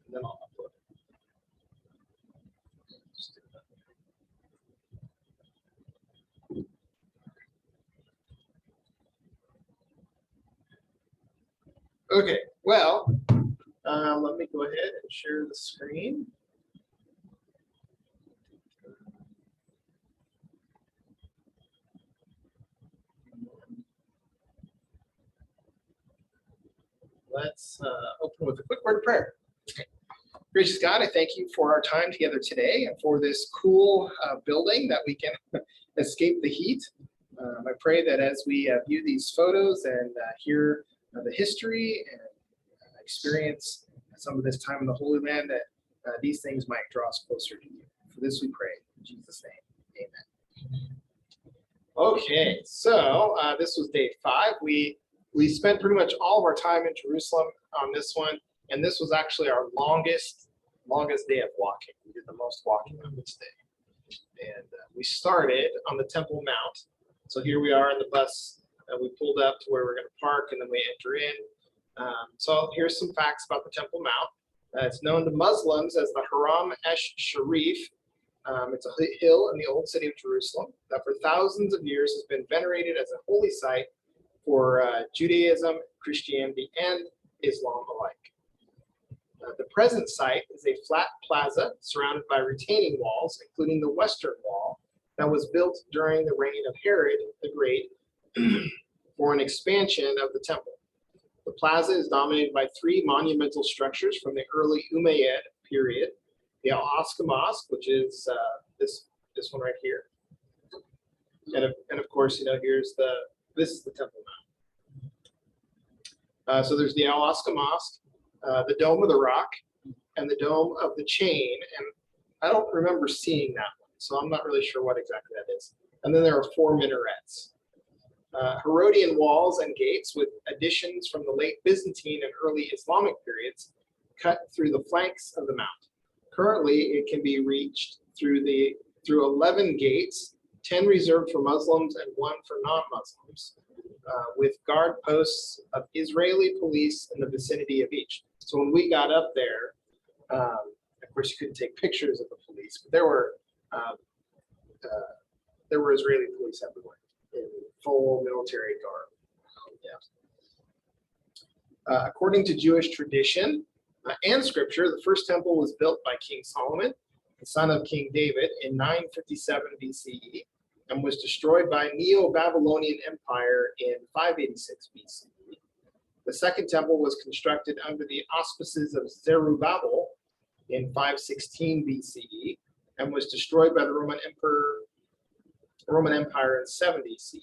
and then I'll upload it. Okay, well, let me go ahead and share the screen. Let's open with a quick word of prayer. Gracious God, I thank you for our time together today and for this cool building that we can escape the heat. I pray that as we view these photos and hear the history and experience some of this time in the Holy Land, that these things might draw us closer to you. For this we pray. In Jesus' name, amen. Okay, so this was day 5. We spent pretty much all of our time in Jerusalem on this one, and this was actually our longest day of walking. We did the most walking on this day. And we started on the Temple Mount. So here we are in the bus. We pulled up to where we're going to park, and then we enter in. So here's some facts about the Temple Mount. It's known to Muslims as the Haram Esh-Sharif. It's a hill in the old city of Jerusalem that for thousands of years has been venerated as a holy site for Judaism, Christianity, and Islam alike. The present site is a flat plaza surrounded by retaining walls, including the Western Wall, that was built during the reign of Herod the Great for an expansion of the temple. The plaza is dominated by 3 monumental structures from the early Umayyad period: the Al-Aqsa Mosque, which is this one right here, and of course, this is the Temple Mount. So there's the Al-Aqsa Mosque, the Dome of the Rock, and the Dome of the Chain, and I don't remember seeing that one, so I'm not really sure what exactly that is. And then there are 4 minarets. Herodian walls and gates with additions from the late Byzantine and early Islamic periods cut through the flanks of the mount. Currently, it can be reached through 11 gates, 10 reserved for Muslims and 1 for non-Muslims, with guard posts of Israeli police in the vicinity of each. So when we got up there, of course you couldn't take pictures of the police, but there were Israeli police everywhere in full military garb. According to Jewish tradition and scripture, the first temple was built by King Solomon, the son of King David, in 957 BCE, and was destroyed by Neo-Babylonian Empire in 586 BCE. The second temple was constructed under the auspices of Zerubbabel in 516 BCE and was destroyed by the Roman Empire in 70 CE.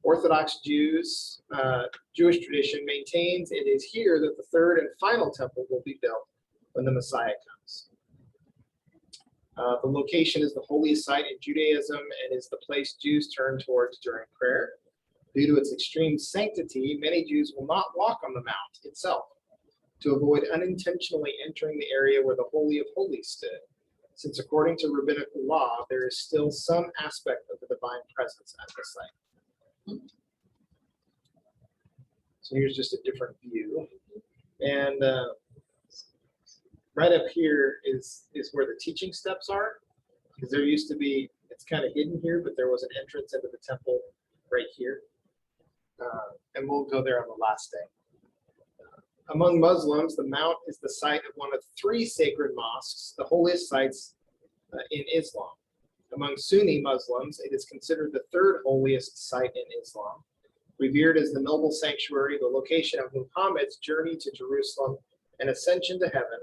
Orthodox Jewish tradition maintains it is here that the third and final temple will be built when the Messiah comes. The location is the holiest site in Judaism and is the place Jews turn towards during prayer. Due to its extreme sanctity, many Jews will not walk on the mount itself to avoid unintentionally entering the area where the Holy of Holies stood, since according to rabbinical law, there is still some aspect of the divine presence at the site. So here's just a different view. And right up here is where the teaching steps are, because there used to be, it's kind of hidden here, but there was an entrance into the temple right here. And we'll go there on the last day. Among Muslims, the Mount is the site of one of 3 sacred mosques, the holiest sites in Islam. Among Sunni Muslims, it is considered the 3rd holiest site in Islam. Revered as the noble sanctuary, the location of Muhammad's journey to Jerusalem and ascension to heaven,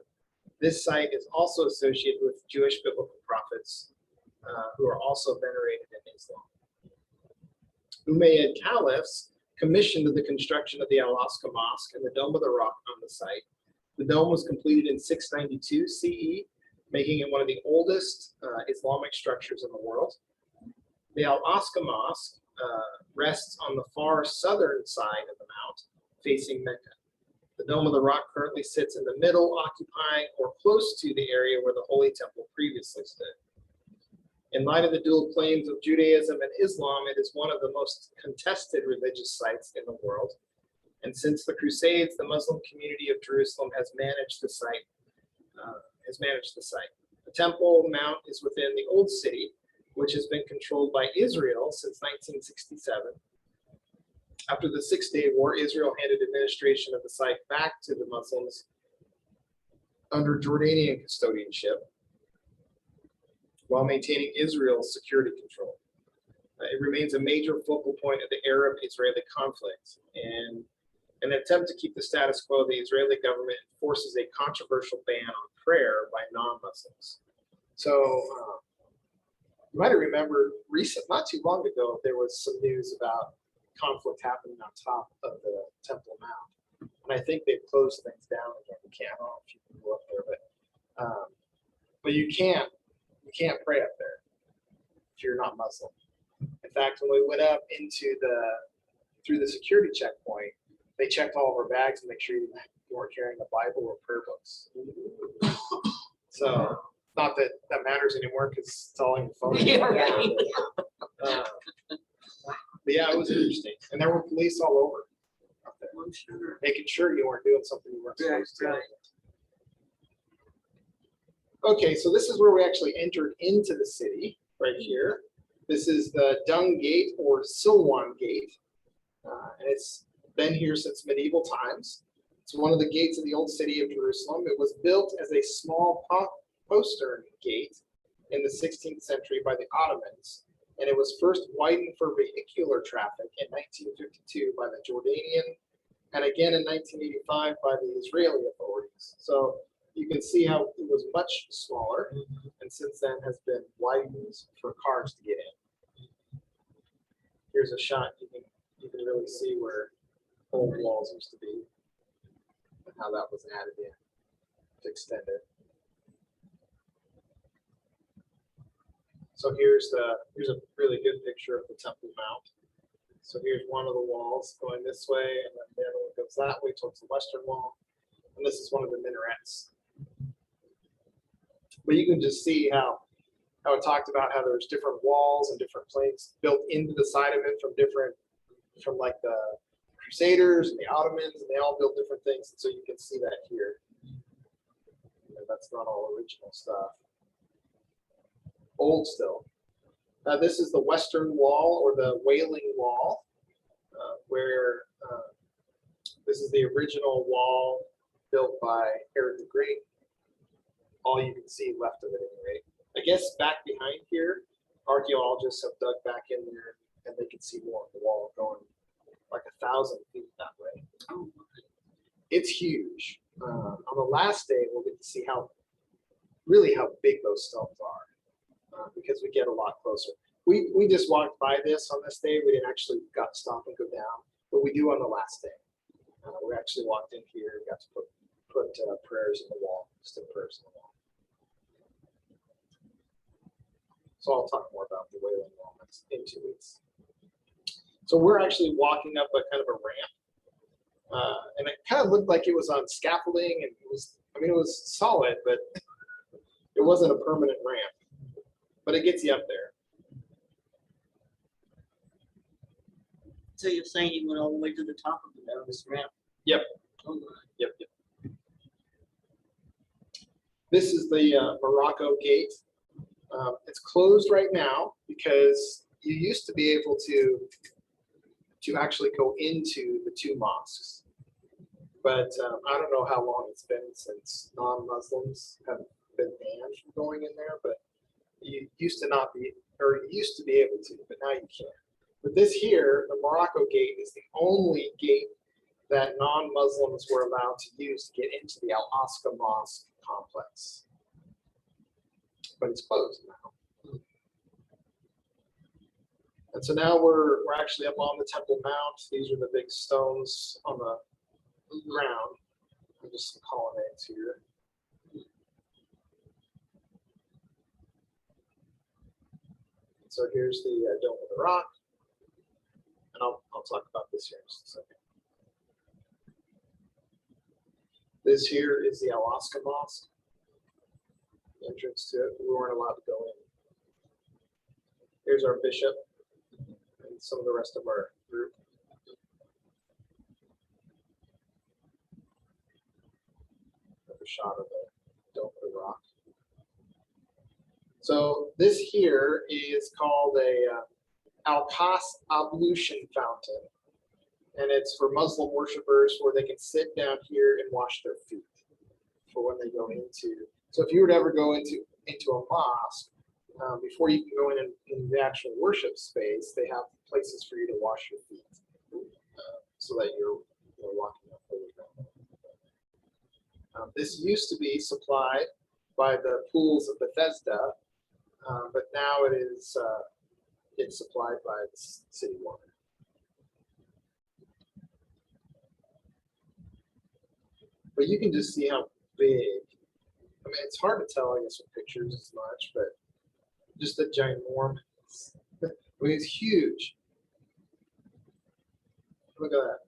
this site is also associated with Jewish biblical prophets who are also venerated in Islam. Umayyad caliphs commissioned the construction of the Al-Aqsa Mosque and the Dome of the Rock on the site. The dome was completed in 692 CE, making it one of the oldest Islamic structures in the world. The Al-Aqsa Mosque rests on the far southern side of the mount, facing Mecca. The Dome of the Rock currently sits in the middle, occupying or close to the area where the Holy Temple previously stood. In light of the dual claims of Judaism and Islam, it is one of the most contested religious sites in the world. And since the Crusades, the Muslim community of Jerusalem has managed the site has managed the site. The Temple Mount is within the Old City, which has been controlled by Israel since 1967. After the Six-Day War, Israel handed administration of the site back to the Muslims under Jordanian custodianship while maintaining Israel's security control. It remains a major focal point of the Arab-Israeli conflict. And in an attempt to keep the status quo, the Israeli government enforces a controversial ban on prayer by non-Muslims. So you might have remembered not too long ago, there was some news about conflict happening on top of the Temple Mount. And I think they've closed things down again. I don't know if you can go up there, but you can't pray up there if you're not Muslim. In fact, when we went up through the security checkpoint, they checked all of our bags and make sure you weren't carrying a Bible or prayer books. So not that matters anymore because it's all on your phone. Yeah, right. But yeah, it was interesting. And there were police all over up there, making sure you weren't doing something you weren't supposed to. Right. Okay, so this is where we actually entered into the city, right here. This is the Dung Gate or Silwan Gate. And it's been here since medieval times. It's one of the gates of the old city of Jerusalem. It was built as a small postern gate in the 16th century by the Ottomans. And it was first widened for vehicular traffic in 1952 by the Jordanian, and again in 1985 by the Israeli authorities. So you can see how it was much smaller, and since then has been widened for cars to get in. Here's a shot you can really see where old walls used to be and how that was added in to extend it. So here's a really good picture of the Temple Mount. So here's one of the walls going this way, and then the other one goes that way towards the western wall. And this is one of the minarets. But you can just see how it talked about how there's different walls and different plates built into the side of it from like the Crusaders and the Ottomans, and they all built different things. And so you can see that here. That's not all original stuff. Old still. This is the Western Wall or the Wailing Wall, where this is the original wall built by Herod the Great. All you can see left of it, at any rate. I guess back behind here, archaeologists have dug back in there, and they can see more of the wall going like 1,000 feet that way. It's huge. On the last day, we'll get to see how big those stones are. Because we get a lot closer. We just walked by this on this day. We didn't actually got to stop and go down, but we do on the last day. We actually walked in here and got to put prayers in the wall, still prayers in the wall. So I'll talk more about the Wailing Wall in 2 weeks. So we're actually walking up a kind of a ramp, and it kind of looked like it was on scaffolding, and it was solid, but it wasn't a permanent ramp. But it gets you up there. So you're saying you went all the way to the top of this ramp? Yep. Oh, Yep. This is the Morocco Gate. It's closed right now because you used to be able to actually go into the two mosques. But I don't know how long it's been since non-Muslims have been banned from going in there, but you used to be able to, but now you can't. But this here, the Morocco Gate, is the only gate that non-Muslims were allowed to use to get into the Al-Aqsa Mosque complex. But it's closed now. And so now we're actually up on the Temple Mount. These are the big stones on the ground. And just some colonnades here. So here's the Dome of the Rock, and I'll talk about this here in just a second. This here is the Al-Aqsa Mosque, the entrance to it. We weren't allowed to go in. Here's our bishop and some of the rest of our group. Another shot of the Dome So this here is called a Al-Qas ablution fountain. And it's for Muslim worshipers where they can sit down here and wash their feet for when they go into. So if you were to ever go into a mosque, before you can go in the actual worship space, they have places for you to wash your feet so that you're walking up holy ground. This used to be supplied by the pools of Bethesda, but now it's supplied by the city water. But you can just see how big. I mean, it's hard to tell, I guess, with pictures as much, but just the ginormous. I mean, it's huge. Look at that.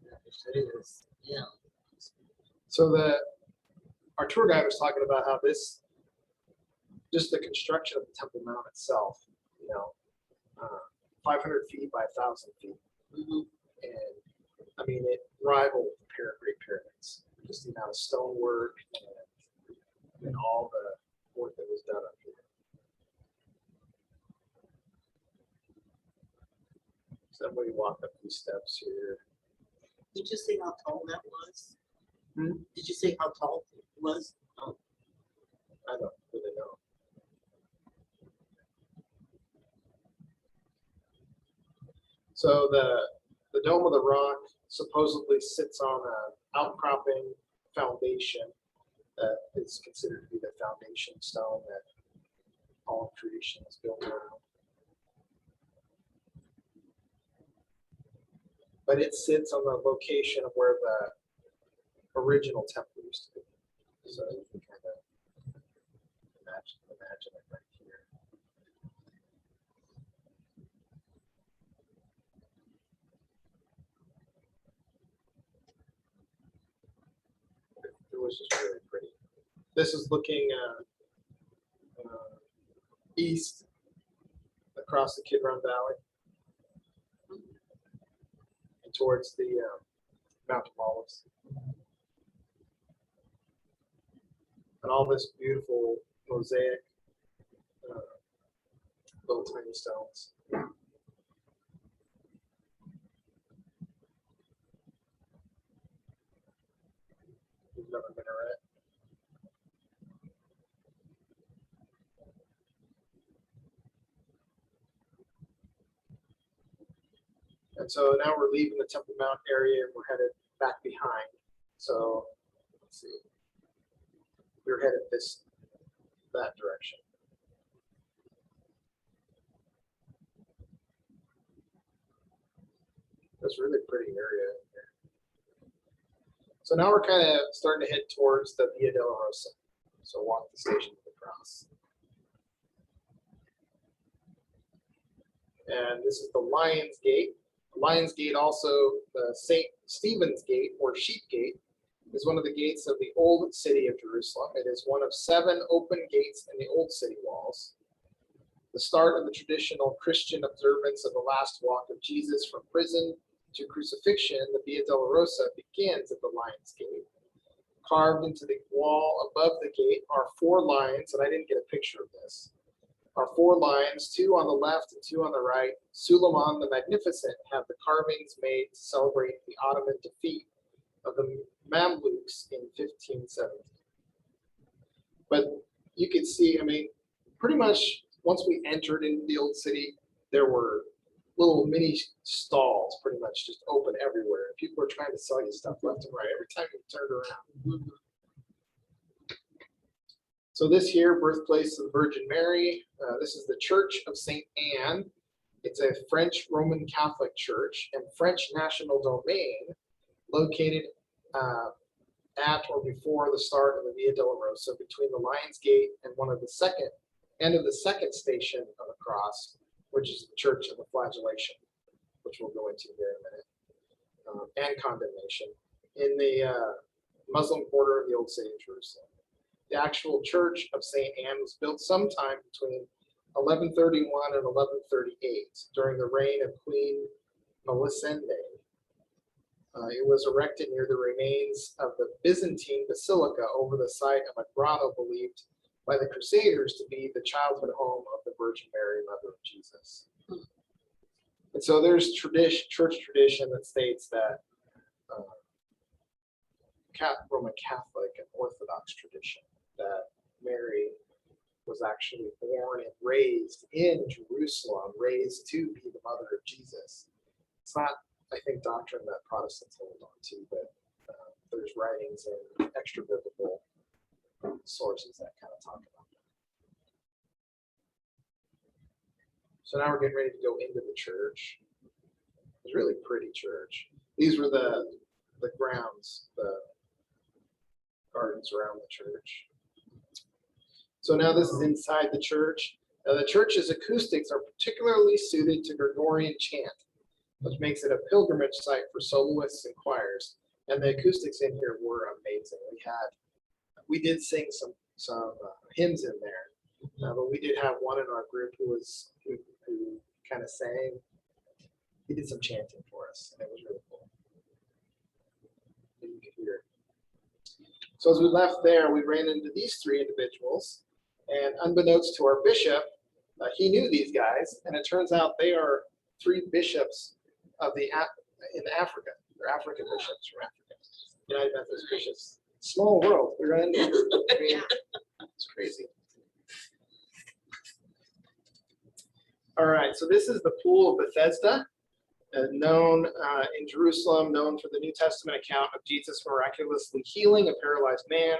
Yes, it is. Yeah. So our tour guide was talking about how just the construction of the Temple Mount itself, 500 feet by 1,000 feet. Mhm. And I mean, it rivaled the Great Pyramids. Just the amount of stonework and all the work that was done up here. So we walk up these steps here. Did you say how tall that was? Hmm? Did you say how tall it was? Oh, I don't really know. So the Dome of the Rock supposedly sits on an outcropping foundation that is considered to be the foundation stone that all of creation is built around. But it sits on the location of where the original temple used to be. So you can kind of imagine it right here. It was just really pretty. This is looking east across the Kidron Valley and towards the Mount of Olives. And all this beautiful mosaic, little tiny stones. We've never been around. And so now we're leaving the Temple Mount area and we're headed back behind. So let's see. We're headed that direction. That's a really pretty area here. So now we're kind of starting to head towards the Via Dolorosa. So walk the Station of the Cross. And this is the Lion's Gate. Lion's Gate, also the St. Stephen's Gate or Sheep Gate, is one of the gates of the old city of Jerusalem. It is one of 7 open gates in the old city walls. The start of the traditional Christian observance of the last walk of Jesus from prison to crucifixion, the Via Dolorosa, begins at the Lion's Gate. Carved into the wall above the gate are 4 lions, and I didn't get a picture of this. Are 4 lions, 2 on the left and 2 on the right. Suleiman the Magnificent had the carvings made to celebrate the Ottoman defeat of the Mamluks in 1517. But you can see, I mean, pretty much once we entered into the old city, there were little mini stalls pretty much just open everywhere. People were trying to sell you stuff left and right every time you turned around. So this here, birthplace of the Virgin Mary, this is the Church of St. Anne. It's a French Roman Catholic church and French national domain located at or before the start of the Via Dolorosa between the Lion's Gate and one of the end of the second station of the cross, which is the Church of the Flagellation, which we'll go into here in a minute, and condemnation in the Muslim quarter of the old city of Jerusalem. The actual Church of St. Anne was built sometime between 1131 and 1138 during the reign of Queen Melisende. It was erected near the remains of the Byzantine basilica over the site of a grotto believed by the Crusaders to be the childhood home of the Virgin Mary, Mother of Jesus. And so there's church tradition that states that Roman Catholic and Orthodox tradition that Mary was actually born and raised in Jerusalem, raised to be the mother of Jesus. It's not, I think, doctrine that Protestants hold on to, but there's writings and extra biblical sources that kind of talk about that. So now we're getting ready to go into the church. It's a really pretty church. These were the grounds, the gardens around the church. So now this is inside the church. Now the church's acoustics are particularly suited to Gregorian chant, which makes it a pilgrimage site for soloists and choirs. And the acoustics in here were amazing. We did sing some hymns in there, but we did have one in our group who kind of sang. He did some chanting for us, and it was really cool. You could hear it. So as we left there, we ran into these three individuals, and unbeknownst to our bishop, he knew these guys, and it turns out they are three bishops of in Africa. They're African bishops from Africa. United Methodist bishops. Small world. We're in. I mean, it's crazy. All right, so this is the Pool of Bethesda, known in Jerusalem, known for the New Testament account of Jesus miraculously healing a paralyzed man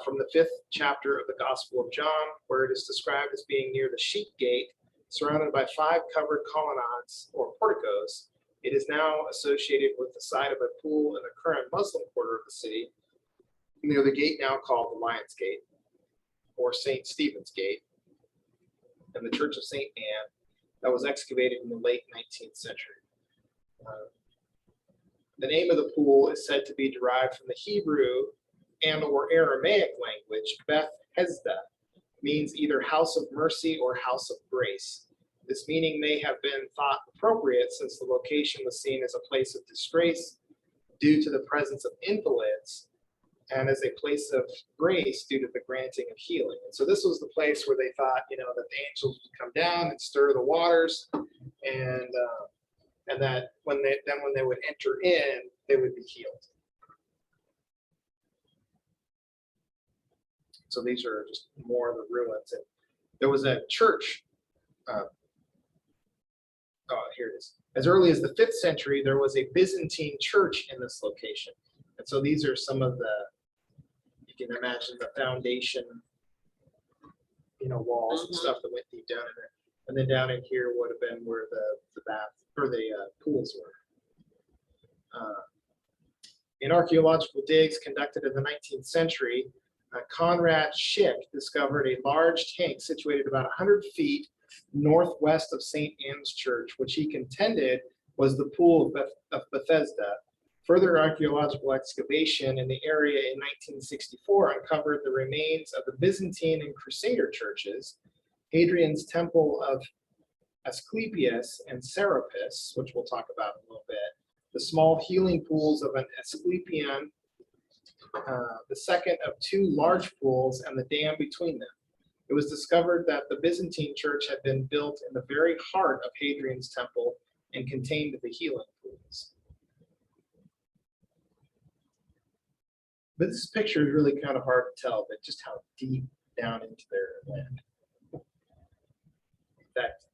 from the 5th chapter of the Gospel of John, where it is described as being near the Sheep Gate, surrounded by 5 covered colonnades or porticos. It is now associated with the site of a pool in the current Muslim quarter of the city, near the gate now called the Lion's Gate or St. Stephen's Gate, and the Church of St. Anne that was excavated in the late 19th century. The name of the pool is said to be derived from the Hebrew and or Aramaic language. Beth Hesda means either house of mercy or house of grace. This meaning may have been thought appropriate since the location was seen as a place of disgrace due to the presence of invalids, and as a place of grace due to the granting of healing. And so this was the place where they thought, that the angels would come down and stir the waters, and that when they would enter in, they would be healed. So these are just more of the ruins. And there was a church. Here it is. As early as the 5th century, there was a Byzantine church in this location. And so these are some of the, you can imagine the foundation, walls and stuff that went deep down in there. And then down in here would have been where the bath or the pools were. In archaeological digs conducted in the 19th century, Conrad Schick discovered a large tank situated about 100 feet northwest of St. Anne's Church, which he contended was the Pool of Bethesda. Further archaeological excavation in the area in 1964 uncovered the remains of the Byzantine and Crusader churches, Hadrian's Temple of Asclepius and Serapis, which we'll talk about in a little bit, the small healing pools of an Asclepian, the second of 2 large pools, and the dam between them. It was discovered that the Byzantine church had been built in the very heart of Hadrian's temple and contained the healing pools. But this picture is really kind of hard to tell, but just how deep down into their land. In fact,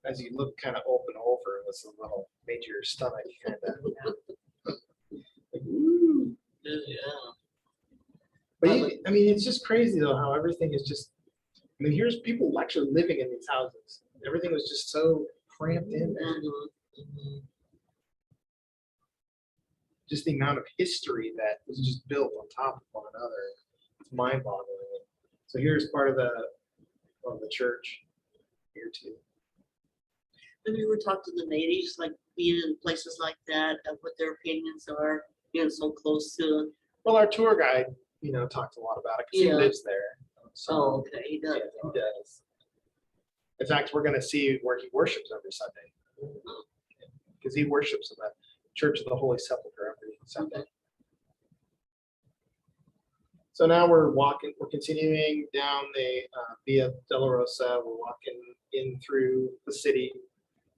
as you look kind of open over, it was a little, made your stomach kind of, like, ooh. Yeah. But it's just crazy though how everything is just. Here's people actually living in these houses. Everything was just so cramped in there. Mm-hmm. Just the amount of history that was just built on top of one another. It's mind-boggling. So here's part of the church here too. Have you ever talked to the natives, like being in places like that, of what their opinions are, being so close to? Well, our tour guide, talked a lot about it because he lives there. So, oh, okay, he does. Yeah, he does. In fact, we're going to see where he worships every Sunday, because he worships in the Church of the Holy Sepulchre every Sunday. So now we're continuing down the Via Dolorosa. We're walking in through the city,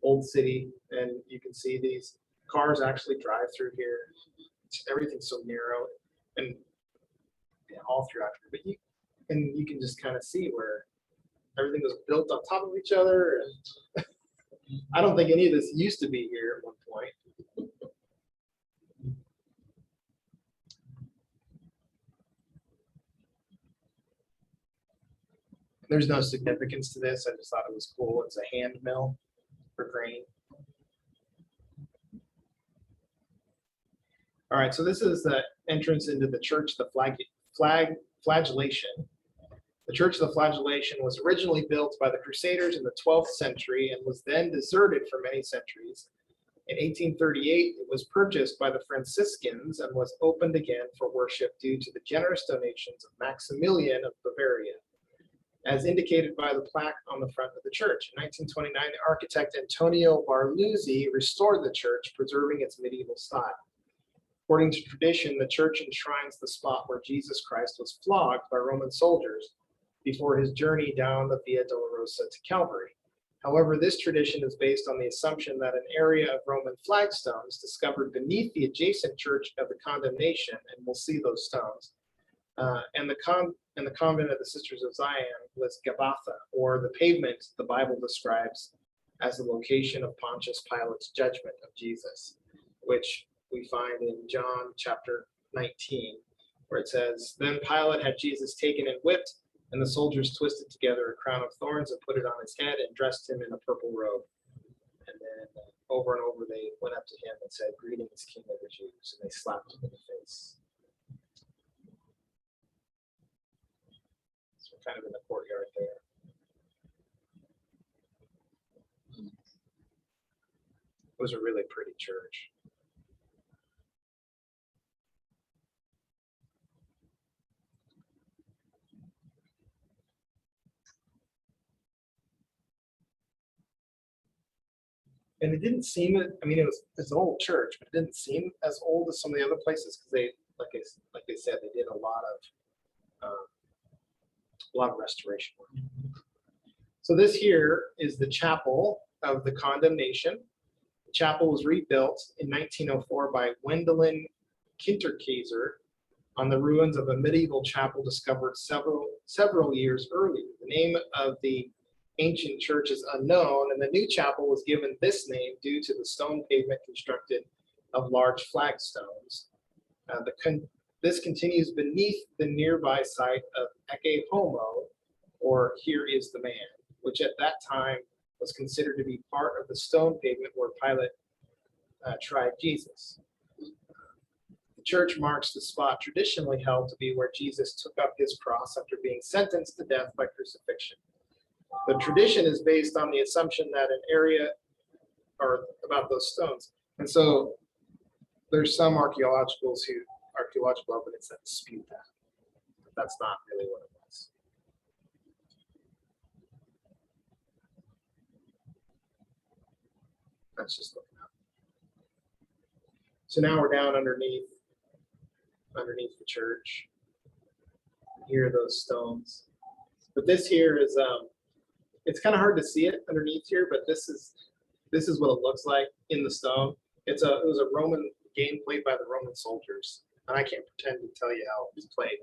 old city, and you can see these cars actually drive through here. Everything's so narrow and all throughout here. But you can just kind of see where everything was built on top of each other. And I don't think any of this used to be here at one point. There's no significance to this. I just thought it was cool. It's a hand mill for grain. All right, so this is the entrance into the Church of the Flagellation. The Church of the Flagellation was originally built by the Crusaders in the 12th century and was then deserted for many centuries. In 1838, it was purchased by the Franciscans and was opened again for worship due to the generous donations of Maximilian of Bavaria, as indicated by the plaque on the front of the church. In 1929, the architect Antonio Barluzzi restored the church, preserving its medieval style. According to tradition, the church enshrines the spot where Jesus Christ was flogged by Roman soldiers before his journey down the Via Dolorosa to Calvary. However, this tradition is based on the assumption that an area of Roman flagstones discovered beneath the adjacent Church of the Condemnation, and we'll see those stones, and the convent of the Sisters of Zion was Gabbatha, or the pavement the Bible describes as the location of Pontius Pilate's judgment of Jesus, which we find in John chapter 19, where it says, "Then Pilate had Jesus taken and whipped, and the soldiers twisted together a crown of thorns and put it on his head and dressed him in a purple robe." And then over and over they went up to him and said, "Greetings, King of the Jews," and they slapped him in the face. So we're kind of in the courtyard there. It was a really pretty church. And it didn't seem, I mean, it's an old church, but it didn't seem as old as some of the other places because they, like they said, they did a lot of restoration work. So this here is the chapel of the Condemnation. The chapel was rebuilt in 1904 by Wendelin Kinterkaiser on the ruins of a medieval chapel discovered several years earlier. The name of the ancient church is unknown, and the new chapel was given this name due to the stone pavement constructed of large flagstones. This continues beneath the nearby site of Ecce Homo, or Here is the Man, which at that time was considered to be part of the stone pavement where Pilate tried Jesus. The church marks the spot traditionally held to be where Jesus took up his cross after being sentenced to death by crucifixion. The tradition is based on the assumption that an area or about those stones. And so there's some archaeological evidence that dispute that. But that's not really what it was. That's just looking up. So now we're down underneath the church. Here are those stones. But this here is it's kind of hard to see it underneath here, but this is what it looks like in the stone. It was a Roman game played by the Roman soldiers, and I can't pretend to tell you how it was played,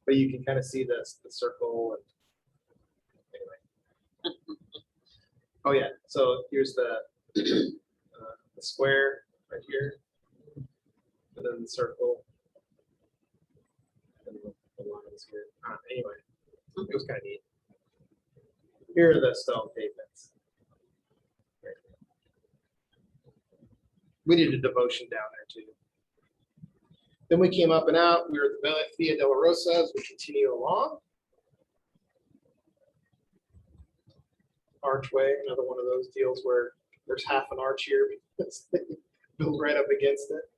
but you can kind of see the circle. And anyway, oh yeah. So here's the square right here, and then the circle, and the lines here. Anyway, it was kind of neat. Here are the stone pavements. We did a devotion down there too. Then we came up and out. We were at the Via Dolorosa as we continue along. Archway, another one of those deals where there's half an arch here because they built right up against it.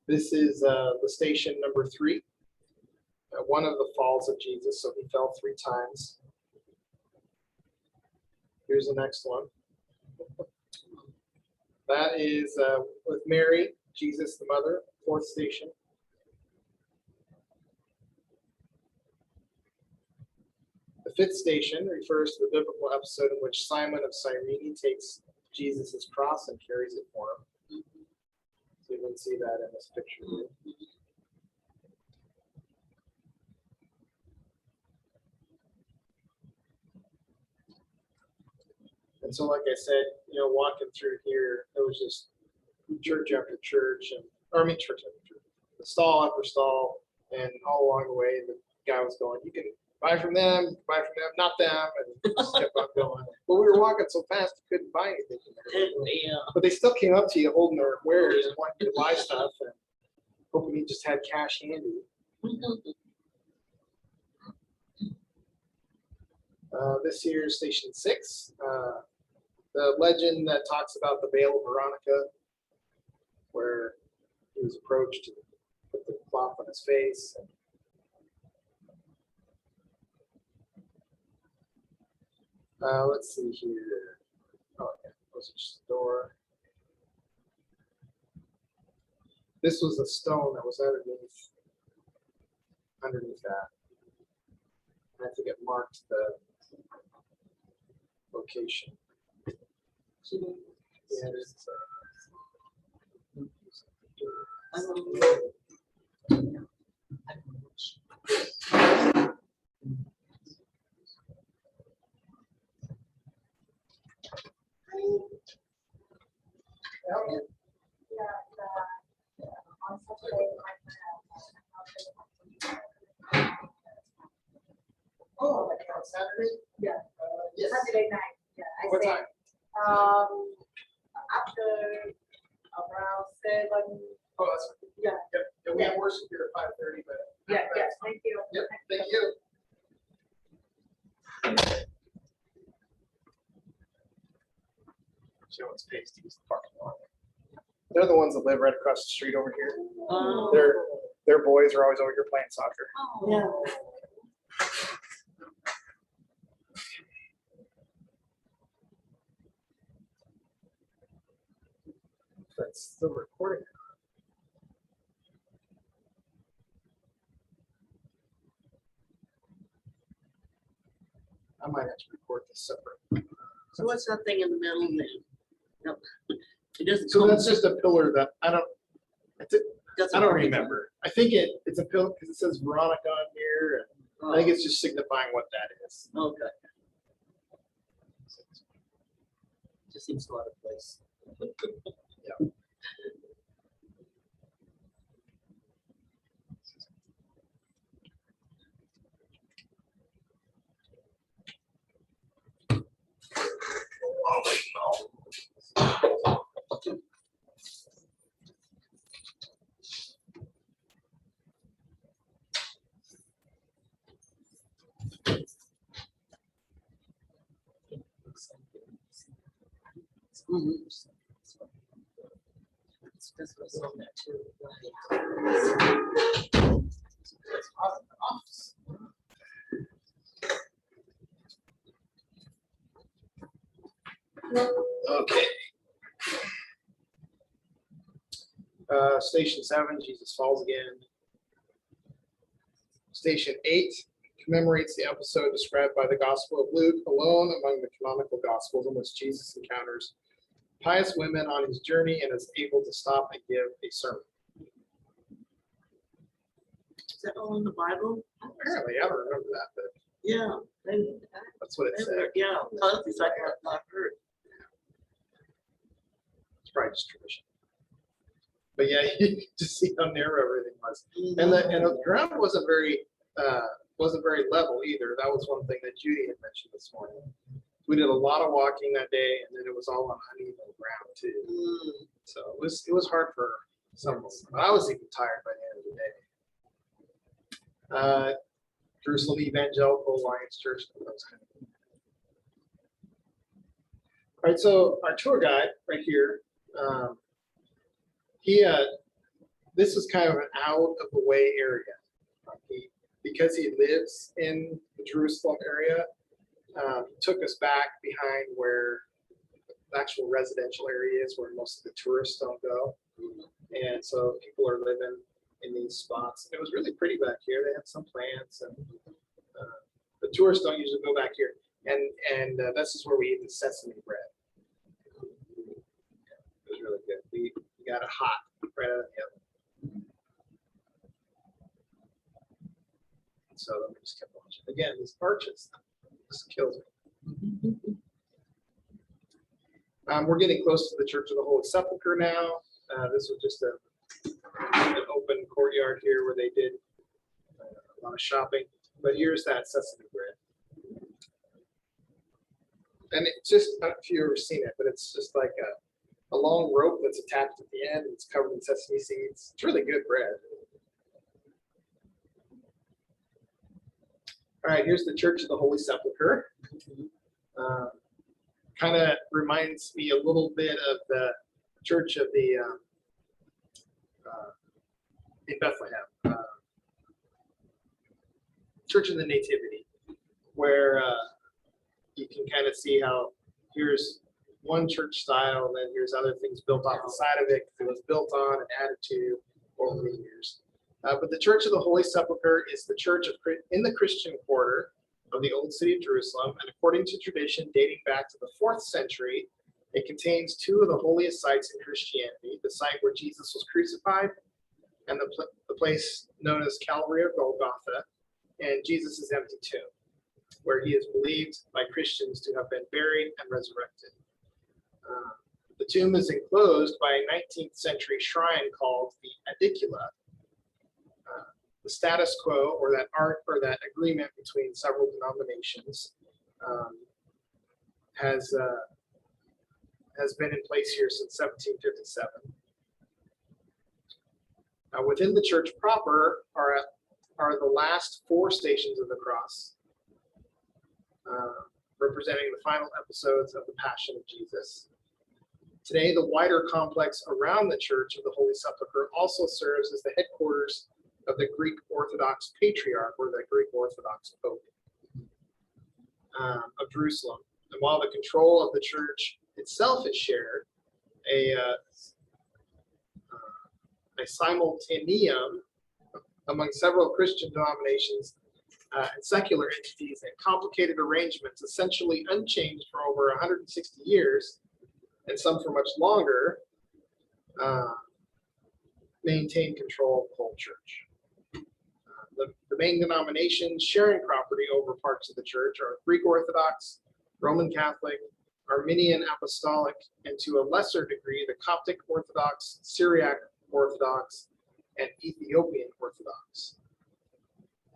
This is the station number 3. One of the falls of Jesus, so he fell 3 times. Here's the next one. That is with Mary, Jesus the mother, fourth station. The fifth station refers to the biblical episode in which Simon of Cyrene takes Jesus' cross and carries it for him. So you can see that in this picture here. And so, like I said, walking through here, it was just church after church, church after church, the stall after stall, and all along the way, the guy was going, "You can buy from them, not them," and just kept on going. But we were walking so fast, you couldn't buy anything. Yeah. But they still came up to you holding their wares and wanting you to buy stuff, and hoping you just had cash handy. This year's station 6. The legend that talks about the Veil of Veronica, where he was approached to put the cloth on his face. Let's see here. Oh, yeah, postage store. This was a stone that was underneath that. I think it marked the location. Yeah, it's, oh, like on Saturday? Yeah. Yes. Saturday night, yeah. I What say, time? After around 7. Oh, that's Yeah, yeah, we have worship here at 5:30, but. yeah, yes, thank you. Yep, thank you. Show its pasties, parking lot. They're the ones that live right across the street over here. Oh. Their boys are always over here playing soccer. Yeah. That's still recording. I might have to record this separate. So what's that thing in the middle then? No. It doesn't. So come- that's just a pillar that I don't doesn't work. remember. I think it's a pillar because it says Veronica on here. And I think it's just signifying what that is. Okay. Just seems a lot of place. Yeah. That's what's on there too. Okay. Station 7, Jesus falls again. Station 8 commemorates the episode described by the Gospel of Luke, alone among the canonical Gospels, in which Jesus encounters pious women on his journey and is able to stop and give a sermon. Is that all in the Bible? Apparently, I don't remember that, but Yeah. that's what it said. Yeah, it's like I've heard. It's probably just tradition. But yeah, you can just see how narrow everything was. And the ground wasn't very level either. That was one thing that Judy had mentioned this morning. We did a lot of walking that day, and then it was all on uneven ground too. So it was hard for some of us. I was even tired by the end of the day. Jerusalem Evangelical Alliance Church. Those kind of things. All right, so our tour guide right here, this is kind of an out of the way area. Because he lives in the Jerusalem area, he took us back behind where actual residential areas where most of the tourists don't go. And so people are living in these spots. It was really pretty back here. They had some plants, and the tourists don't usually go back here. And this is where we eat the sesame bread. It was really good. We got it hot right out of the oven. So let me just keep watching. Again, these arches just kills me. We're getting close to the Church of the Holy Sepulchre now. This was just an open courtyard here where they did a lot of shopping. But here's that sesame bread. And it's just, I don't know if you've ever seen it, but it's just like a long rope that's attached at the end. It's covered in sesame seeds. It's really good bread. All right, here's the Church of the Holy Sepulchre. Kind of reminds me a little bit of the Church of the in Bethlehem, Church of the Nativity, where you can kind of see how here's one church style, and then here's other things built off the side of it because it was built on and added to over the years. But the Church of the Holy Sepulchre is the church in the Christian quarter of the Old City of Jerusalem, and according to tradition dating back to the 4th century, it contains two of the holiest sites in Christianity, the site where Jesus was crucified and the place known as Calvary or Golgotha, and Jesus' empty tomb, where he is believed by Christians to have been buried and resurrected. The tomb is enclosed by a 19th century shrine called the Edicula. The status quo, or that agreement between several denominations, has been in place here since 1757. Within the church proper are the last 4 stations of the cross, representing the final episodes of the Passion of Jesus. Today, the wider complex around the Church of the Holy Sepulchre also serves as the headquarters of the Greek Orthodox Patriarch, or the Greek Orthodox Pope of Jerusalem. And while the control of the church itself is shared, a simultaneum among several Christian denominations and secular entities and complicated arrangements, essentially unchanged for over 160 years, and some for much longer, maintain control of the whole church. The main denominations sharing property over parts of the church are Greek Orthodox, Roman Catholic, Armenian Apostolic, and to a lesser degree, the Coptic Orthodox, Syriac Orthodox, and Ethiopian Orthodox.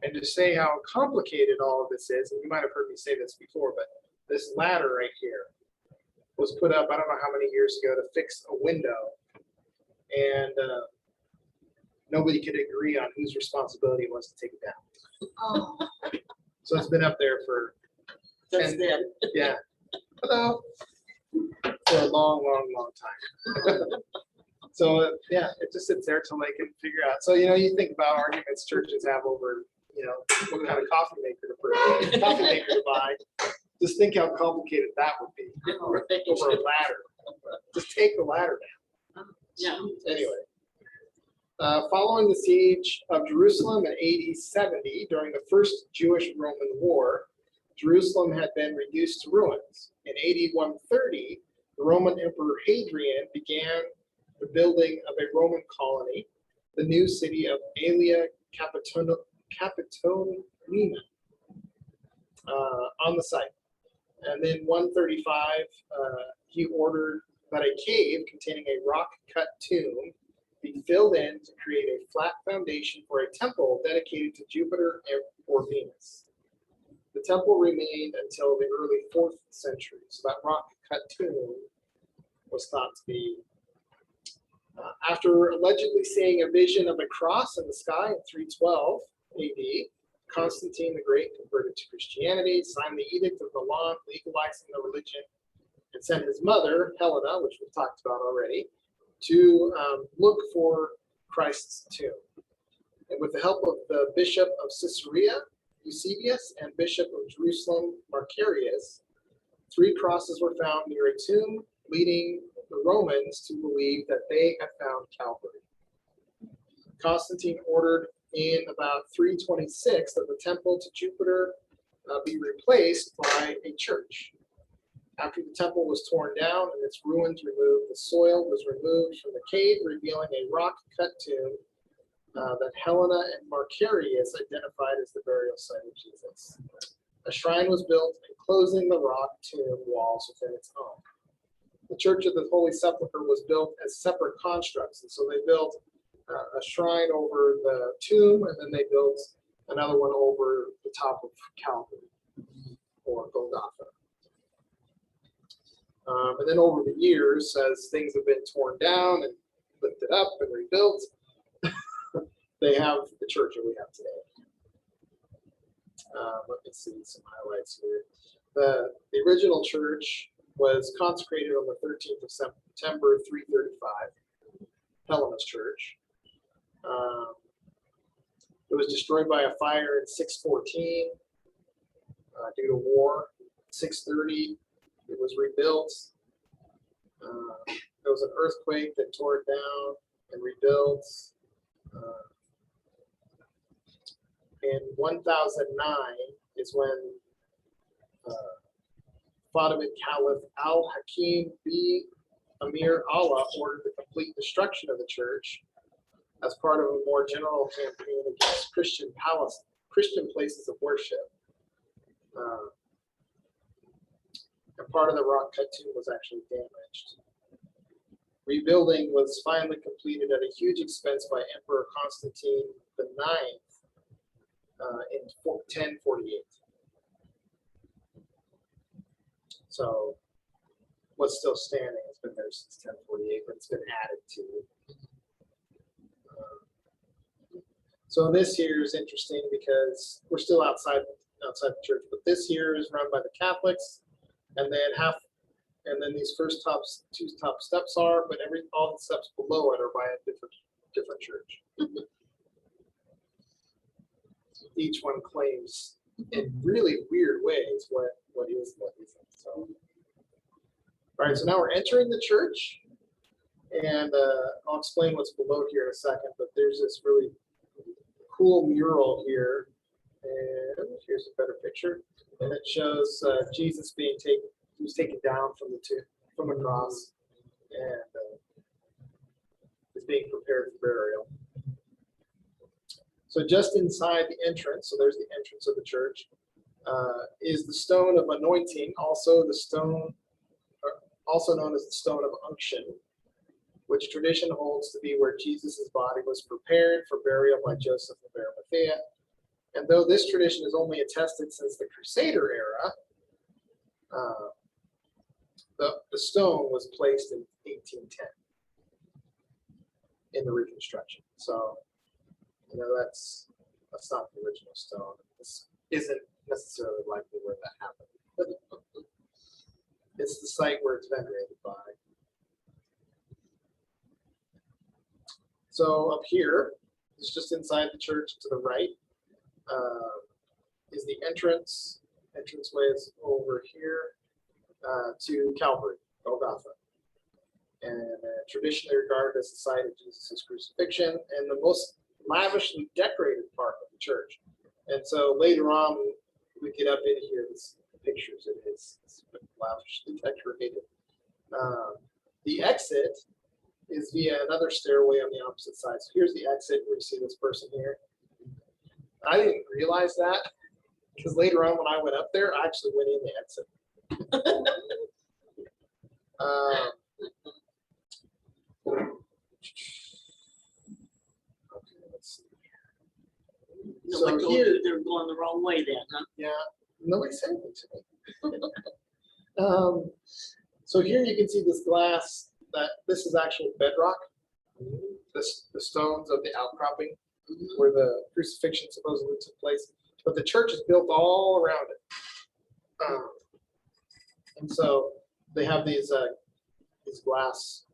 And to say how complicated all of this is, and you might have heard me say this before, but this ladder right here was put up, I don't know how many years ago, to fix a window. And nobody could agree on whose responsibility it was to take it down. Oh, So it's been up there for, that's them. yeah, hello, for a long, long, long time. So yeah, it just sits there till they can figure out. So, you think about arguments churches have over, what kind of coffee maker to buy. Just think how complicated that would be over a ladder. Just take the ladder down. Yeah. Anyway. Following the siege of Jerusalem in AD 70 during the First Jewish-Roman War, Jerusalem had been reduced to ruins. In AD 130, the Roman Emperor Hadrian began the building of a Roman colony, the new city of Aelia Capitolina, on the site. And then 135, he ordered that a cave containing a rock-cut tomb be filled in to create a flat foundation for a temple dedicated to Jupiter or Venus. The temple remained until the early 4th century, so that rock-cut tomb was thought to be. After allegedly seeing a vision of a cross in the sky in 312 AD, Constantine the Great converted to Christianity, signed the Edict of Milan, legalizing the religion, and sent his mother, Helena, which we've talked about already, to look for Christ's tomb. And with the help of the Bishop of Caesarea, Eusebius, and Bishop of Jerusalem, Macarius, 3 crosses were found near a tomb leading the Romans to believe that they had found Calvary. Constantine ordered in about 326 that the temple to Jupiter be replaced by a church. After the temple was torn down and its ruins removed, the soil was removed from the cave, revealing a rock-cut tomb that Helena and Macarius identified as the burial site of Jesus. A shrine was built enclosing the rock tomb walls within its own. The Church of the Holy Sepulchre was built as separate constructs, and so they built a shrine over the tomb, and then they built another one over the top of Calvary, or Golgotha. And then over the years, as things have been torn down and lifted up and rebuilt, they have the church that we have today. Let me see some highlights here. The original church was consecrated on the 13th of September 335, Helena's church. It was destroyed by a fire in 614 due to war. 630, it was rebuilt. There was an earthquake that tore it down and rebuilt. In 1009 is when Fatimid Caliph Al-Hakim B. Amir Allah ordered the complete destruction of the church as part of a more general campaign against Christian places of worship. And part of the rock cut tomb was actually damaged. Rebuilding was finally completed at a huge expense by Emperor Constantine IX in 1048. So what's still standing has been there since 1048, but it's been added to. So this here is interesting because we're still outside the church, but this here is run by the Catholics, and then these first two top steps are, but all the steps below it are by a different church. Each one claims in really weird ways what is what isn't. So, all right, so now we're entering the church, and I'll explain what's below here in a second. But there's this really cool mural here, and here's a better picture, and it shows Jesus being taken down from a cross, and is being prepared for burial. So just inside the entrance, so there's the entrance of the church, is the stone of anointing, also known as the stone of unction, which tradition holds to be where Jesus' body was prepared for burial by Joseph of Arimathea. And though this tradition is only attested since the Crusader era, the stone was placed in 1810 in the reconstruction. So, that's not the original stone. This isn't necessarily likely where that happened. It's the site where it's venerated by. So up here, it's just inside the church to the right, is the entrance. Entranceway is over here to Calvary, Golgotha. And traditionally regarded as the site of Jesus' crucifixion and the most lavishly decorated part of the church. And so later on, we get up into here, this pictures of his lavishly decorated. The exit is via another stairway on the opposite side. So here's the exit where you see this person here. I didn't realize that because later on when I went up there, I actually went in the exit. So I told you they're going the wrong way then, huh? Yeah, nobody said anything to me. So here you can see this glass, that this is actual bedrock, the stones of the outcropping where the crucifixion supposedly took place. But the church is built all around it. And so they have these glass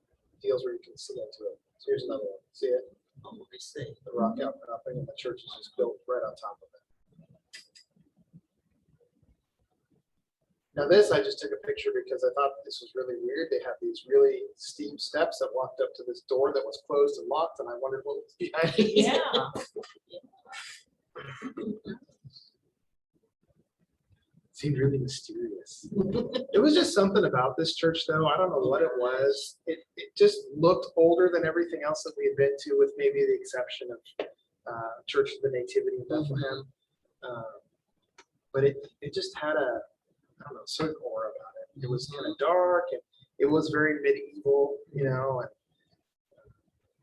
deals where you can see into it. So here's another one. See it? Oh, I see. The rock outcropping, and the church is just built right on top of it. Now this, I just took a picture because I thought this was really weird. They have these really steep steps that walked up to this door that was closed and locked, and I wondered what was behind it. Yeah. Seemed really mysterious. It was just something about this church, though. I don't know what it was. It just looked older than everything else that we had been to, with maybe the exception of Church of the Nativity in Bethlehem. But it just had a, I don't know, certain aura about it. It was kind of dark, and it was very medieval, you know. And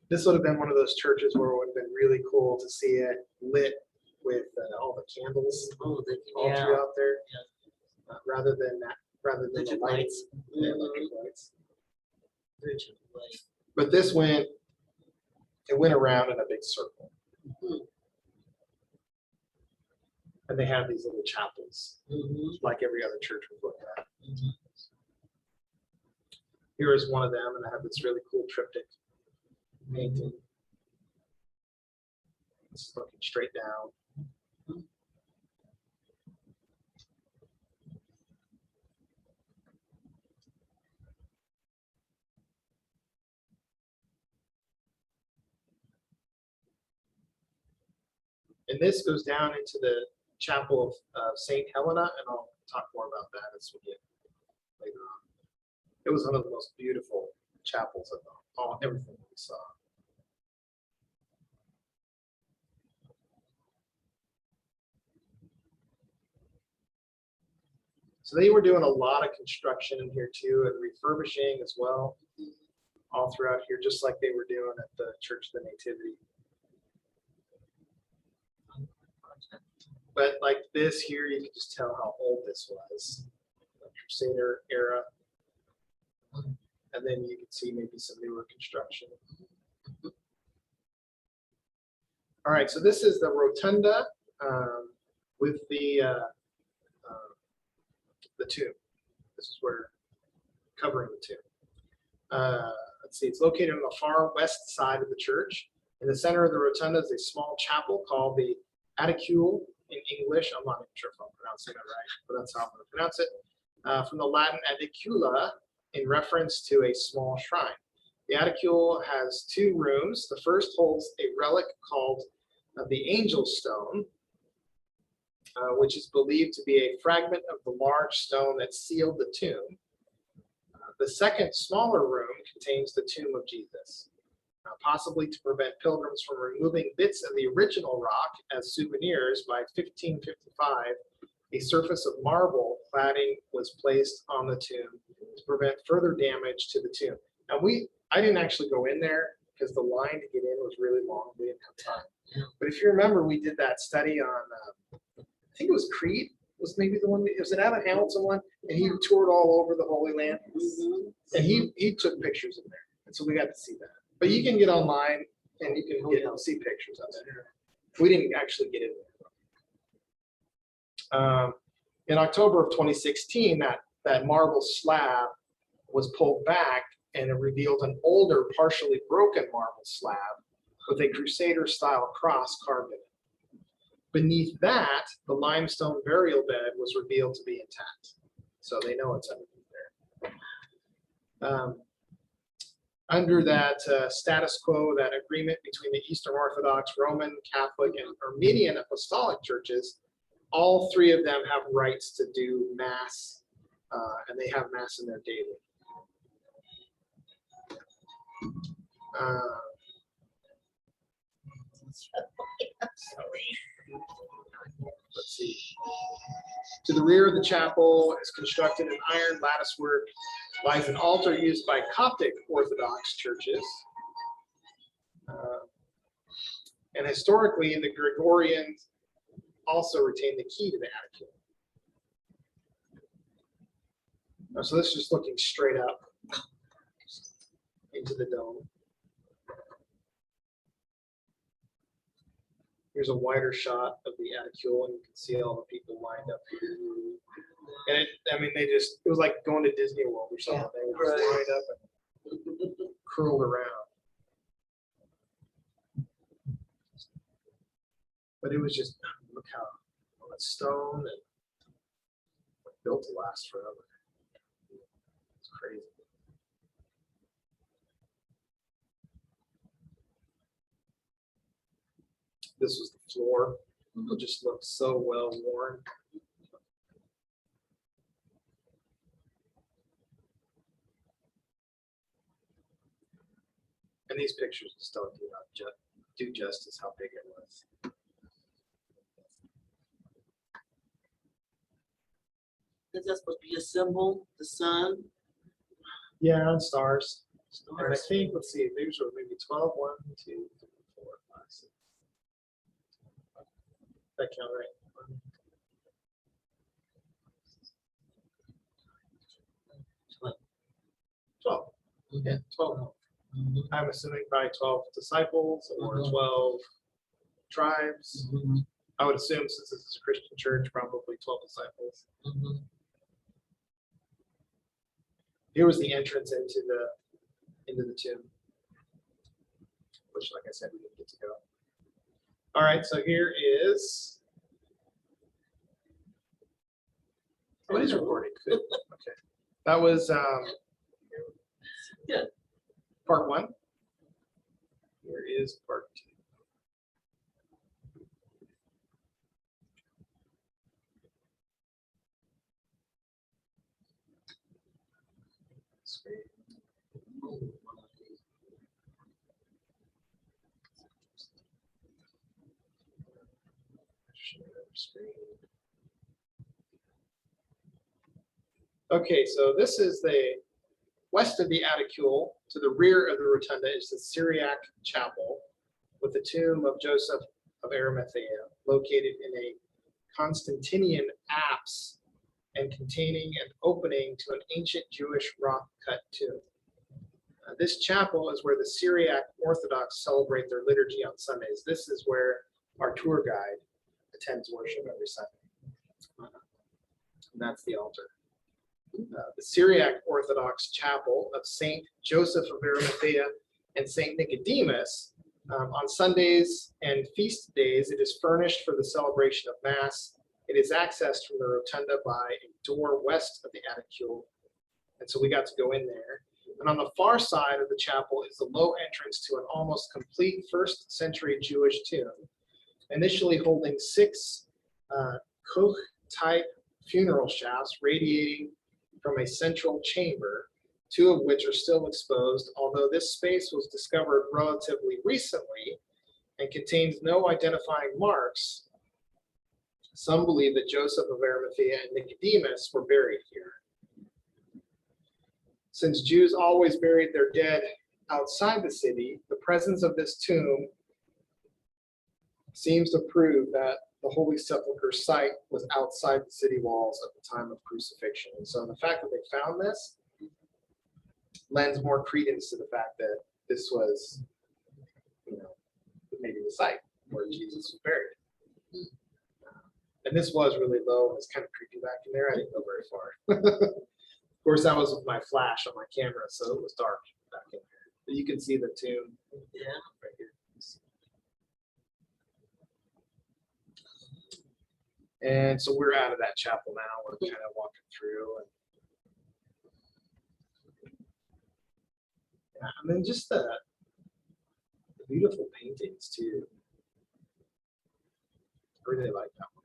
this would have been one of those churches where it would have been really cool to see it lit with all the candles all throughout there, rather than the Electric lights. lights. Yeah, electric lights. Electric light. But this went around in a big circle, Mhm. and they have these little chapels, Mhm. like every other church we've looked at. Mhm. Here is one of them, and I have this really cool triptych painting. It's looking straight down. And this goes down into the chapel of St. Helena, and I'll talk more about that as we get later on. It was one of the most beautiful chapels of everything we saw. So they were doing a lot of construction in here too, and refurbishing as well, all throughout here, just like they were doing at the Church of the Nativity. But like this here, you can just tell how old this was, the Crusader era. And then you can see maybe some newer construction. All right, so this is the rotunda with the tomb. This is where covering the tomb. Let's see, it's located on the far west side of the church. In the center of the rotunda is a small chapel called the Aedicule in English. I'm not even sure if I'm pronouncing that right, but that's how I'm going to pronounce it. From the Latin aedicula, in reference to a small shrine. The Aedicule has two rooms. The first holds a relic called the Angel Stone, which is believed to be a fragment of the large stone that sealed the tomb. The second, smaller room contains the tomb of Jesus, possibly to prevent pilgrims from removing bits of the original rock as souvenirs. By 1555, a surface of marble cladding was placed on the tomb to prevent further damage to the tomb. Now I didn't actually go in there because the line to get in was really long. We didn't have time. But if you remember, we did that study on, I think it was Crete, was maybe the one, it was an Adam Hamilton one, and he toured all over the Holy Land. And he took pictures in there. And so we got to see that. But you can get online and you can see pictures of it. We didn't actually get in there. In October of 2016, that marble slab was pulled back, and it revealed an older, partially broken marble slab with a Crusader-style cross carved in it. Beneath that, the limestone burial bed was revealed to be intact. So they know it's underneath there. Under that status quo, that agreement between the Eastern Orthodox, Roman Catholic, and Armenian Apostolic churches, all three of them have rights to do Mass, and they have Mass in their daily. Let's see. To the rear of the chapel is constructed in iron latticework, lies an altar used by Coptic Orthodox churches. And historically, the Gregorians also retained the key to the Aedicule. So this is just looking straight up into the dome. Here's a wider shot of the Aedicule, and you can see all the people lined up here. And it was like going to Disney World or something. They were just lined up and curled around. But it was just, look how all that stone, and built to last forever. It's crazy. This was the floor. It just looked so well worn. And these pictures just don't do justice how big it was. Is that supposed to be a symbol, the sun? Yeah, and stars. And I Stars? think, let's see, these were maybe 12, 1, 2, 3, 4, 5, 6. That count right? 12. Yeah, 12. I'm assuming probably 12 disciples or 12 tribes. I would assume since this is a Christian church, probably 12 disciples. Here was the entrance into the tomb, which, like I said, we didn't get to go. All right, so here is. Oh, it is recording. Good. Okay, that was Good. part 1. Here is part 2. Screen. Share screen. Okay, so this is the west of the Aticule. To the rear of the rotunda is the Syriac Chapel with the tomb of Joseph of Arimathea, located in a Constantinian apse and containing an opening to an ancient Jewish rock-cut tomb. This chapel is where the Syriac Orthodox celebrate their liturgy on Sundays. This is where our tour guide attends worship every Sunday. And that's the altar. The Syriac Orthodox Chapel of Saint Joseph of Arimathea and Saint Nicodemus. On Sundays and feast days, it is furnished for the celebration of Mass. It is accessed from the rotunda by a door west of the Aticule. And so we got to go in there. And on the far side of the chapel is the low entrance to an almost complete first century Jewish tomb, initially holding 6 Koch-type funeral shafts radiating from a central chamber, 2 of which are still exposed, although this space was discovered relatively recently and contains no identifying marks. Some believe that Joseph of Arimathea and Nicodemus were buried here. Since Jews always buried their dead outside the city, the presence of this tomb seems to prove that the Holy Sepulchre site was outside the city walls at the time of crucifixion. And so the fact that they found this lends more credence to the fact that this was, maybe the site where Jesus was buried. And this was really low. It was kind of creepy back in there. I didn't go very far. Of course, that was with my flash on my camera, so it was dark back in there. But you can see the tomb. Yeah. Right here. And so we're out of that chapel now. We're kind of walking through. And then just the beautiful paintings too. I really like that one.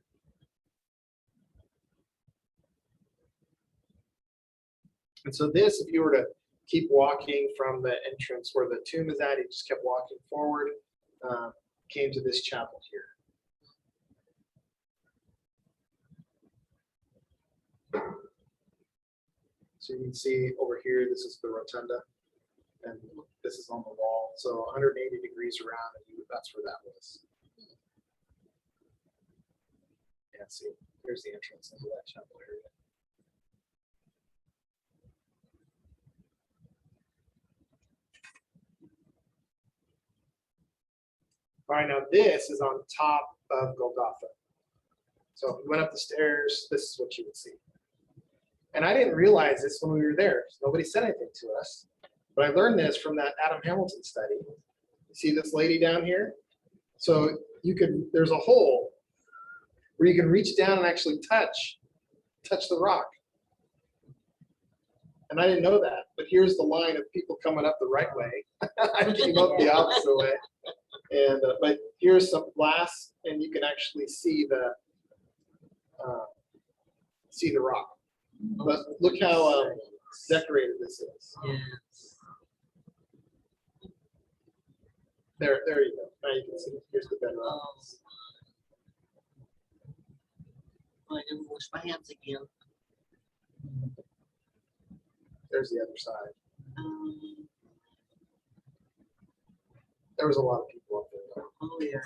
And so this, if you were to keep walking from the entrance where the tomb is at, you just kept walking forward, came to this chapel here. So you can see over here, this is the rotunda, and this is on the wall. So 180 degrees around, and that's where that was. Yeah, see, here's the entrance into that chapel area. All right, now this is on top of Golgotha. So if we went up the stairs, this is what you would see. And I didn't realize this when we were there. Nobody said anything to us. But I learned this from that Adam Hamilton study. You see this lady down here? So there's a hole where you can reach down and actually touch touch the rock. And I didn't know that, but here's the line of people coming up the right way. I came up the opposite way. And, but here's some glass and you can actually see the rock. But look how decorated this is. Yes. There you go. Now you can see, here's the bedrock. I didn't wash my hands again. There's the other side. Um, There was a lot of people up there. oh, yes.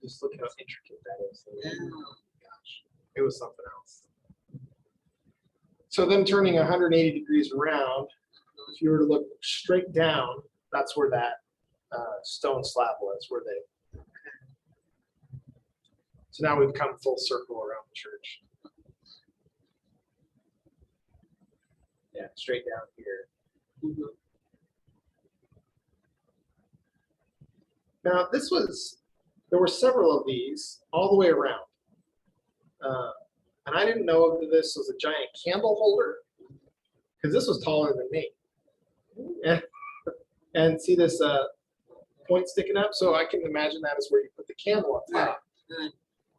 Just look how intricate that is. Yeah. Gosh, it was something else. So then turning 180 degrees around, if you were to look straight down, that's where that stone slab was, where they. So now we've come full circle around the church. Yeah, straight down here. Mhm. Now there were several of these all the way around. And I didn't know if this was a giant candle holder, because this was taller than me. And see this point sticking up? So I can imagine that is where you put the candle on top. Right.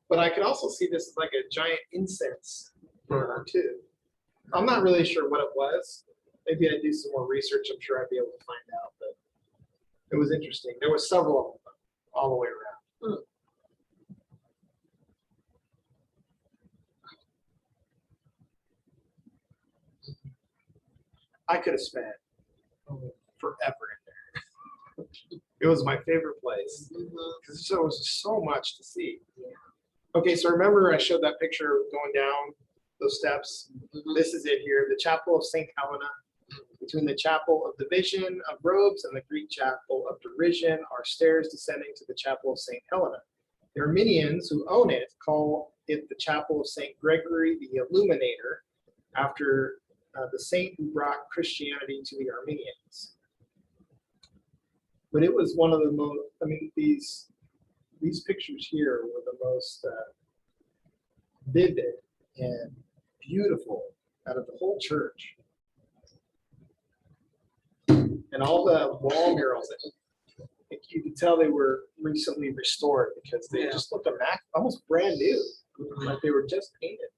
But I could also see this as like a giant incense burner too. I'm not really sure what it was. Maybe I'd do some more research. I'm sure I'd be able to find out, but it was interesting. There were several of them all the way around. I could have spent forever in there. It was my favorite place Mhm. because there was so much to see. Okay, so remember I showed that picture going down those steps? Mhm. This is it here, the Chapel of St. Helena. Between the Chapel of Division of Robes and the Greek Chapel of Derision are stairs descending to the Chapel of St. Helena. The Arminians who own it call it the Chapel of St. Gregory the Illuminator, after the saint who brought Christianity to the Armenians. But it was one of the most, I mean, these pictures here were the most vivid and beautiful out of the whole church. And all the wall murals, you could tell they were recently restored because they Yeah. just looked almost brand new, like they were just painted.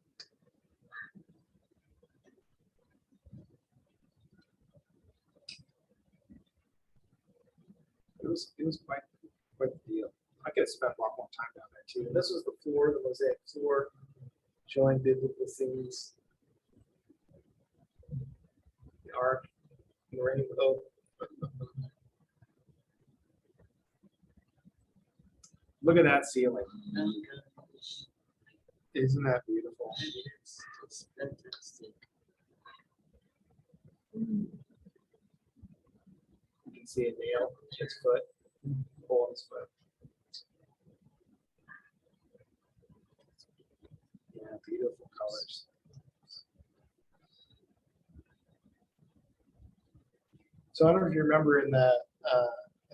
It was quite the deal. I could have spent a lot more time down there too. And this was the floor, the mosaic floor, showing biblical scenes. The ark, the rainbow. Look at that ceiling. Oh, gosh. Isn't that beautiful? It's fantastic. You can see a nail, his foot, hole in his foot. Yeah, beautiful colors. So I don't know if you remember in the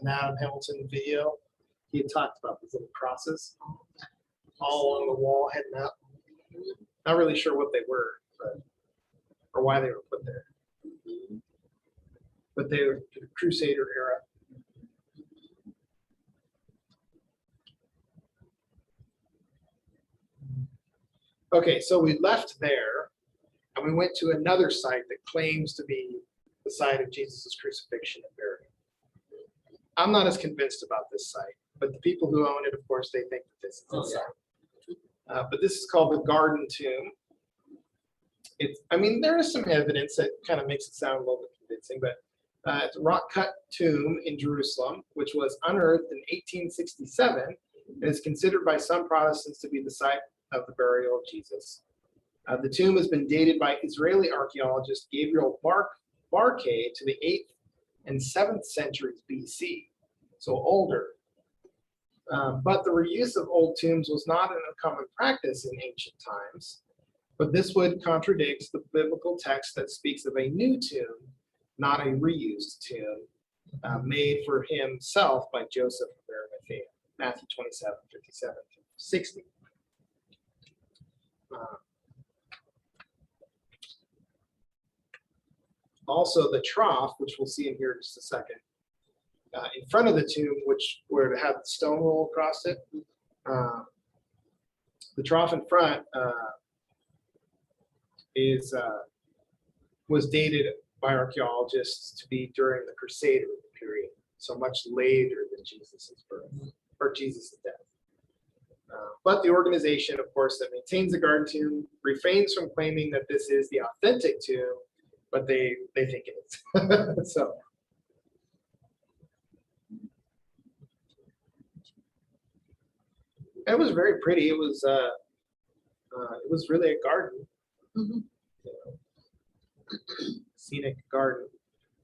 Adam Hamilton video, he had talked about these little crosses all along the wall heading up. Not really sure what they were, or why they were put there. But they were the Crusader era. Okay, so we left there and we went to another site that claims to be the site of Jesus' crucifixion and burial. I'm not as convinced about this site, but the people who own it, of course, they think that this is the site. But this is called the Garden Tomb. I mean, there is some evidence that kind of makes it sound a little bit convincing, but it's a rock-cut tomb in Jerusalem, which was unearthed in 1867 and is considered by some Protestants to be the site of the burial of Jesus. The tomb has been dated by Israeli archaeologist Gabriel Barkay to the 8th and 7th centuries BC, so older. But the reuse of old tombs was not an uncommon practice in ancient times, but this would contradict the biblical text that speaks of a new tomb, not a reused tomb, made for himself by Joseph of Arimathea, Matthew 27:57 60. Also, the trough, which we'll see in here in just a second, in front of the tomb, which where it had the stone roll across it, the trough in front was dated by archaeologists to be during the Crusader period, so much later than Jesus' birth or Jesus' death. But the organization, of course, that maintains the garden tomb refrains from claiming that this is the authentic tomb, but they think it is. So. It was very pretty. It was really a garden, Mhm. you know, scenic garden.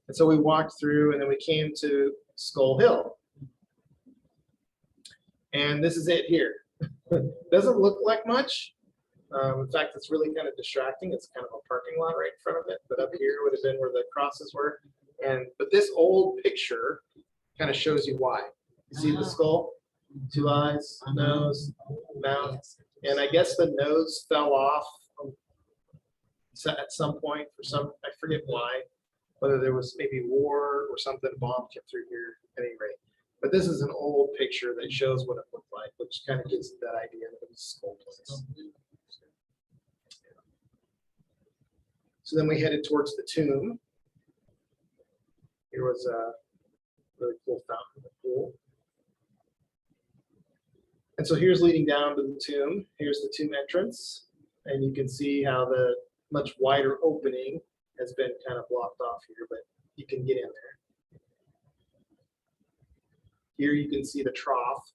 And so we walked through, and then we came to Skull Hill. And this is it here. Doesn't look like much. In fact, it's really kind of distracting. It's kind of a parking lot right in front of it, but up here would have been where the crosses were. But this old picture kind of shows you why. You see the skull, 2 eyes, nose, mouth, and I guess the nose fell off at some point for some, I forget why, whether there was maybe war or something, bomb came through here at any rate. But this is an old picture that shows what it looked like, which kind of gives that idea that it was a skull place. So then we headed towards the tomb. Here was a really cool fountain in the pool. And so here's leading down to the tomb. Here's the tomb entrance. And you can see how the much wider opening has been kind of blocked off here, but you can get in there. Here you can see the trough.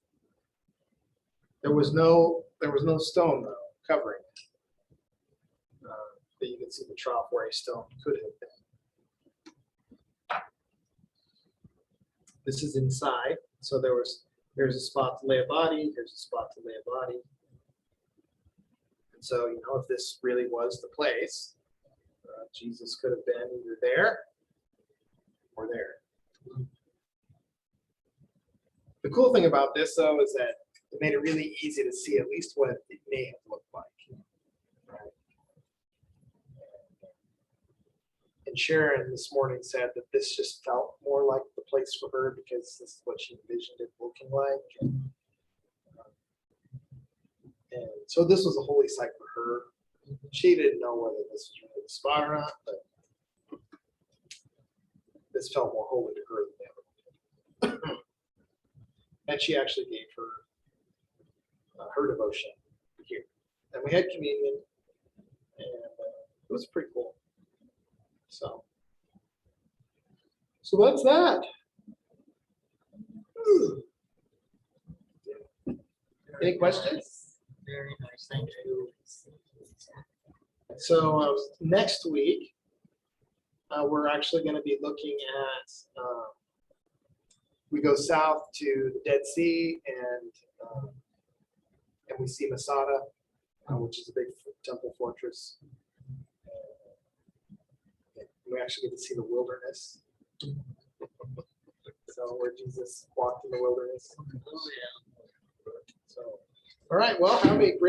There was no stone though covering it. But you can see the trough where a stone could have been. This is inside. So there's a spot to lay a body, there's a spot to lay a body. And so, if this really was the place, Jesus could have been either there or there. The cool thing about this, though, is that it made it really easy to see at least what it may have looked like. Right? And Sharon this morning said that this just felt more like the place for her because this is what she envisioned it looking like. And so this was a holy site for her. She didn't know whether this was really the spot or not, but this felt more holy to her than the other one. And she actually gave her devotion here. And we had communion, and it was pretty cool. So that's that. Any questions? Very nice, thank you. So next week, we're actually going to be looking at, we go south to the Dead Sea, and we see Masada, which is a big temple fortress. We actually get to see the wilderness. So where Jesus walked in the wilderness. Oh, yeah. So, all right, well, have a great